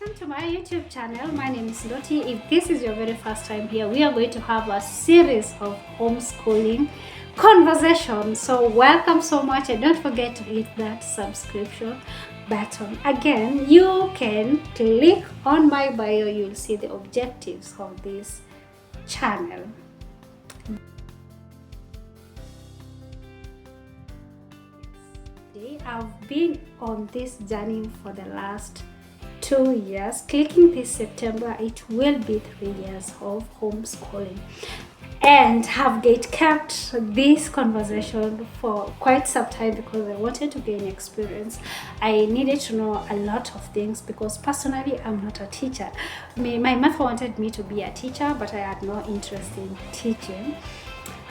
Welcome to my YouTube channel. My name is Lottie. If this is your very first time here, we are going to have a series of homeschooling conversations. So welcome so much, and don't forget to hit that subscription button. Again, you can click on my bio. You'll see the objectives of this channel. I've been on this journey for the last 2 years. Clicking this September, it will be 3 years of homeschooling, and have kept this conversation for quite some time because I wanted to gain experience. I needed to know a lot of things because personally I'm not a teacher. My mother wanted me to be a teacher, but I had no interest in teaching.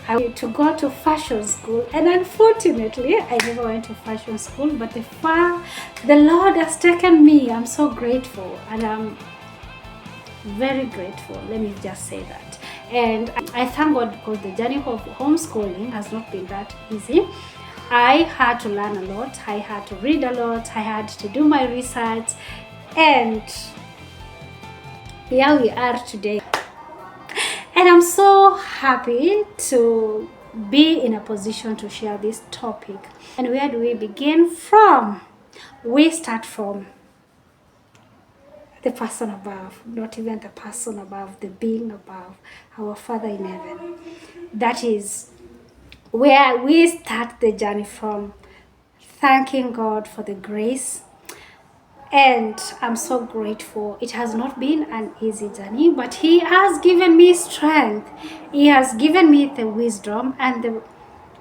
I wanted to go to fashion school, and unfortunately I never went to fashion school, but the Lord has taken me. I'm so grateful, and I'm very grateful, let me just say that. And I thank God because the journey of homeschooling has not been that easy. I had to learn a lot, I had to read a lot, I had to do my research, and here we are today. And I'm so happy to be in a position to share this topic. And where do we begin from? We start from the person above, not even the person above, the being above, our Father in heaven. That is where we start the journey from, thanking God for the grace. And I'm so grateful. It has not been an easy journey, but He has given me strength. He has given me the wisdom, and the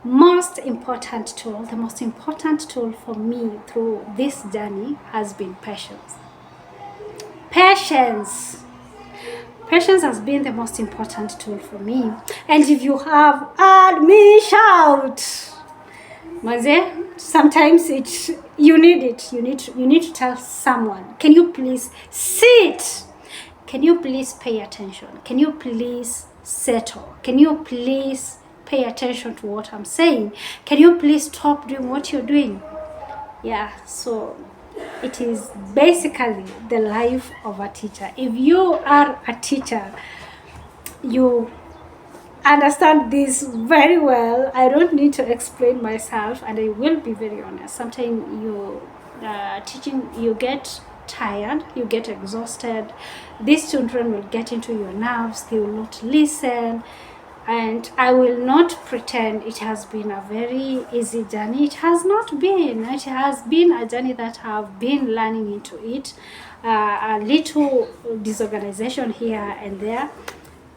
most important tool for me through this journey has been patience. Patience has been the most important tool for me. And if you have heard me shout, Maze, sometimes you need it. You need to tell someone, can you please sit? Can you please pay attention? Can you please settle? Can you please pay attention to what I'm saying? Can you please stop doing what you're doing? Yeah, so it is basically the life of a teacher. If you are a teacher, you understand this very well. I don't need to explain myself, and I will be very honest. Sometimes teaching, you get tired, you get exhausted. These children will get into your nerves, they will not listen. And I will not pretend it has been a very easy journey. It has not been. It has been a journey that I've been learning into it. A little disorganization here and there.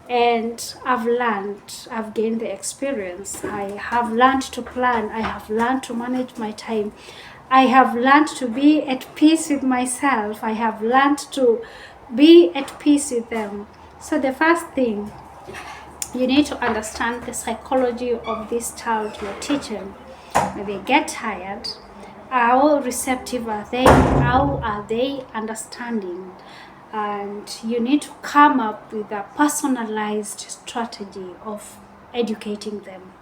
And I've gained the experience. I have learned to plan. I have learned to manage my time. I have learned to be at peace with myself. I have learned to be at peace with them. So the first thing, you need to understand the psychology of this child you're teaching. When they get tired, how receptive are they? How are they understanding? And you need to come up with a personalized strategy of educating them,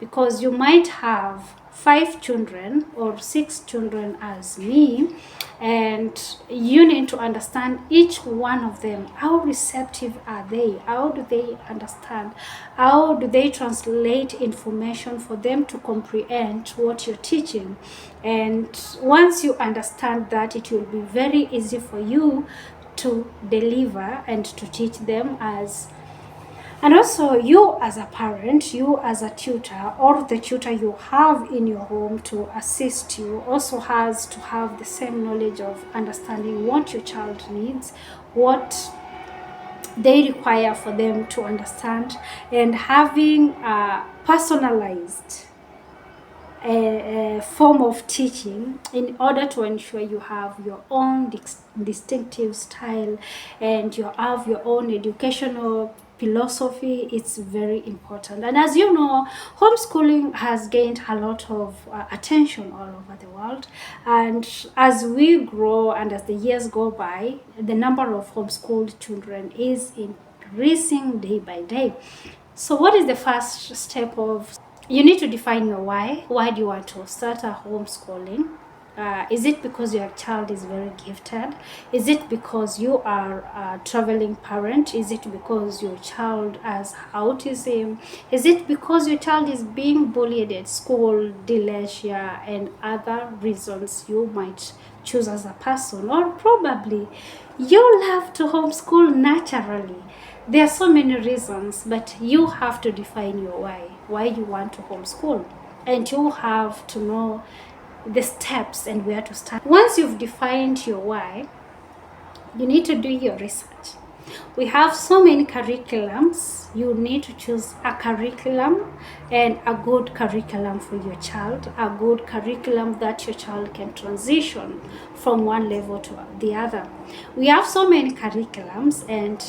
because you might have 5 children or 6 children as me, and you need to understand each one of them. How receptive are they? How do they understand? How do they translate information for them to comprehend what you're teaching? And once you understand that, it will be very easy for you to deliver and to teach them. And also, you as a parent, you as a tutor, or the tutor you have in your home to assist you, also has to have the same knowledge of understanding what your child needs, what they require for them to understand, and having a personalized a form of teaching in order to ensure you have your own distinctive style and you have your own educational philosophy. It's very important. And as you know, homeschooling has gained a lot of attention all over the world, and as we grow and as the years go by, the number of homeschooled children is increasing day by day. So what is the first step of? You need to define your why. Why do you want to start a homeschooling? Is it because your child is very gifted? Is it because you are a traveling parent? Is it because your child has autism? Is it because your child is being bullied at school, dyslexia, and other reasons you might choose as a person? Or probably you love to homeschool naturally. There are so many reasons, but you have to define your why you want to homeschool. And you have to know the steps and where to start. Once you've defined your why, you need to do your research. We have so many curriculums. You need to choose a curriculum, and a good curriculum for your child, a good curriculum that your child can transition from one level to the other. We have so many curriculums, and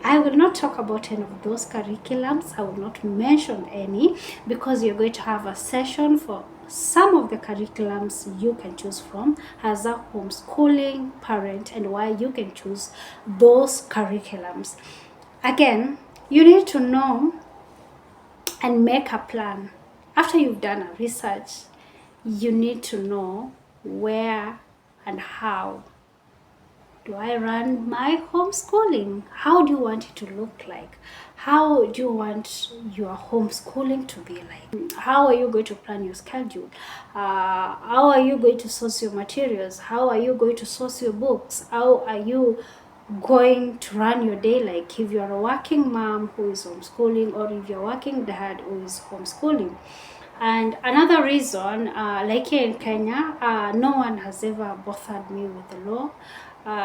I will not talk about any of those curriculums. I will not mention any, because you're going to have a session for some of the curriculums you can choose from as a homeschooling parent, and why you can choose those curriculums. Again, you need to know and make a plan. After you've done a research, you need to know where and how do I run my homeschooling? How do you want it to look like? How do you want your homeschooling to be like? How are you going to plan your schedule? How are you going to source your materials? How are you going to source your books? How are you going to run your day like if you're a working mom who is homeschooling, or if you're a working dad who is homeschooling? And another reason, like here in Kenya, no one has ever bothered me with the law.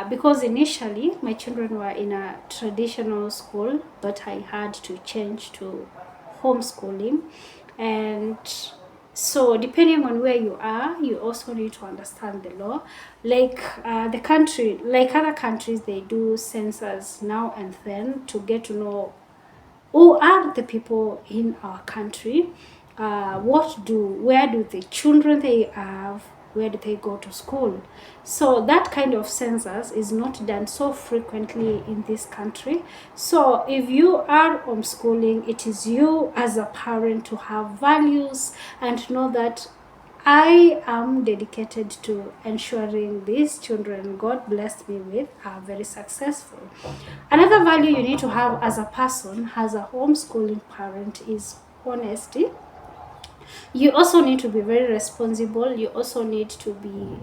Because initially my children were in a traditional school, but I had to change to homeschooling. And so depending on where you are, you also need to understand the law. Like like other countries, they do census now and then to get to know who are the people in our country, where do the children they have, where do they go to school. So that kind of census is not done so frequently in this country. So if you are homeschooling, it is you as a parent to have values and to know that I am dedicated to ensuring these children God blessed me with are very successful. Another value you need to have as a person, as a homeschooling parent, is honesty. You also need to be very responsible. You also need to be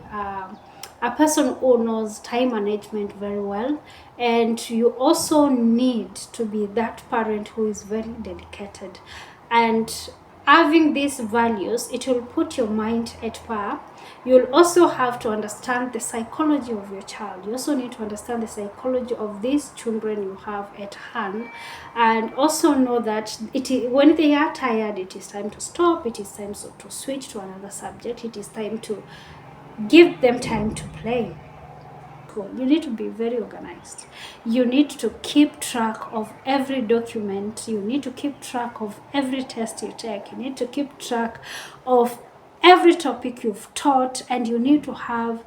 a person who knows time management very well. And you also need to be that parent who is very dedicated. And having these values, it will put your mind at par. You'll also have to understand the psychology of your child. You also need to understand the psychology of these children you have at hand, and also know that when they are tired, it is time to stop. It is time to switch to another subject. It is time to give them time to play. You need to be very organized. You need to keep track of every document. You need to keep track of every test you take. You need to keep track of every topic you've taught, and you need to have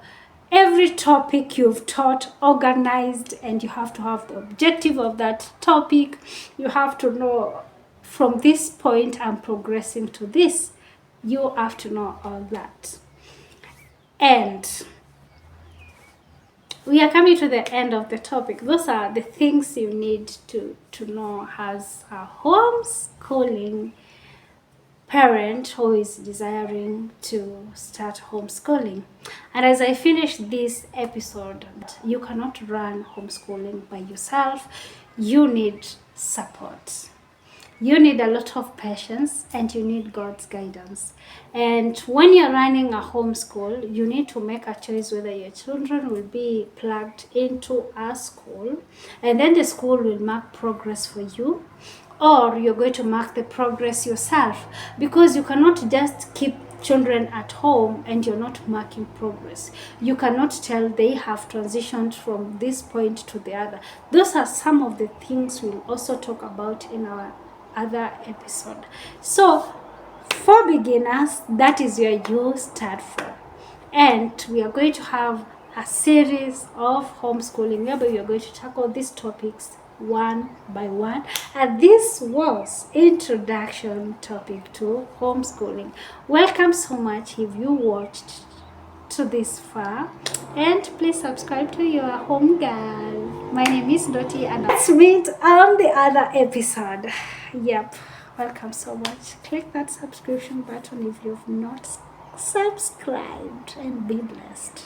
every topic you've taught organized, and you have to have the objective of that topic. You have to know from this point I'm progressing to this. You have to know all that. And we are coming to the end of the topic. Those are the things you need to know as a homeschooling parent who is desiring to start homeschooling. And as I finish this episode, you cannot run homeschooling by yourself. You need support. You need a lot of patience, and you need God's guidance. And when you're running a homeschool, you need to make a choice whether your children will be plugged into a school, and then the school will mark progress for you, or you're going to mark the progress yourself, because you cannot just keep children at home and you're not marking progress. You cannot tell they have transitioned from this point to the other. Those are some of the things we'll also talk about in our other episode. So for beginners, that is where you start from. And we are going to have a series of homeschooling whereby we are going to tackle these topics one by one. And this was introduction topic to homeschooling. Welcome so much if you watched to this far, and please subscribe to your home girl. My name is Dottie, and let's meet on the other episode. Yep, welcome so much. Click that subscription button if you've not subscribed, and be blessed.